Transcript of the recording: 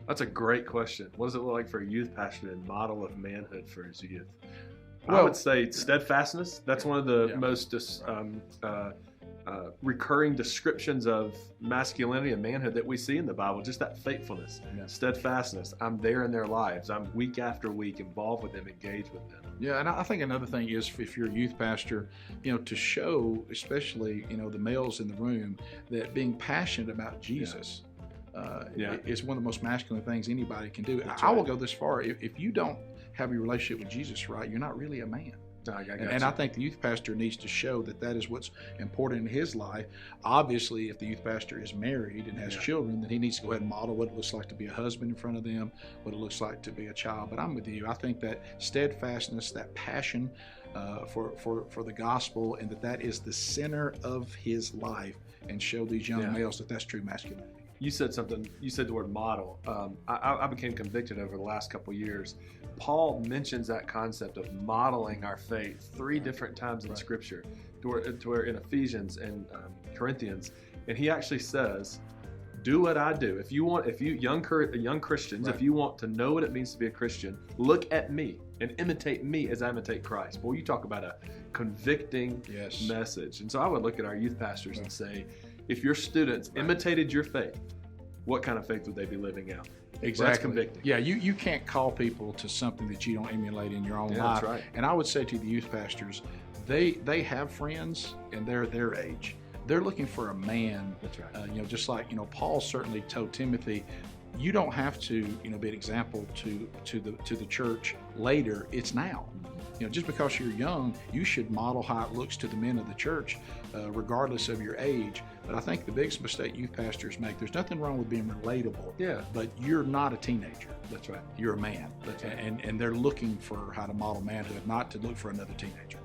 That's a great question. What does it look like for a youth pastor and model of manhood for his youth? I Well, would say steadfastness. That's one of the Yeah. most recurring descriptions of masculinity and manhood that we see in the Bible. Just that faithfulness, Yeah. steadfastness. I'm there in their lives. I'm week after week involved with them, engaged with them. Yeah, and I think another thing is if you're a youth pastor, to show, especially, the males in the room, that being passionate about Jesus is one of the most masculine things anybody can do. That's I will right. go this far. If you don't have your relationship with Jesus right, you're not really a man. And I think the youth pastor needs to show that is what's important in his life. Obviously, if the youth pastor is married and has children, then he needs to go ahead and model what it looks like to be a husband in front of them, what it looks like to be a child. But I'm with you. I think that steadfastness, that passion for the gospel, and that is the center of his life, and show these young males that that's true masculinity. You said something. You said the word model. I became convicted over the last couple of years. Paul mentions that concept of modeling our faith 3 different times in Scripture, to where in Ephesians and Corinthians, and he actually says, "Do what I do." If you young Christians, if you want to know what it means to be a Christian, look at me and imitate me as I imitate Christ. Boy, you talk about a convicting message. And so I would look at our youth pastors and say, if your students imitated your faith, what kind of faith would they be living out? Exactly. Well, that's convicting. Yeah, you can't call people to something that you don't emulate in your own life. That's right. And I would say to the youth pastors, they have friends and they're their age. They're looking for a man. That's right. Just like Paul certainly told Timothy, you don't have to be an example to the church later. It's now. Just because you're young, you should model how it looks to the men of the church, regardless of your age. But I think the biggest mistake youth pastors make, there's nothing wrong with being relatable. Yeah. But you're not a teenager. That's right. You're a man. That's right. And they're looking for how to model manhood, not to look for another teenager.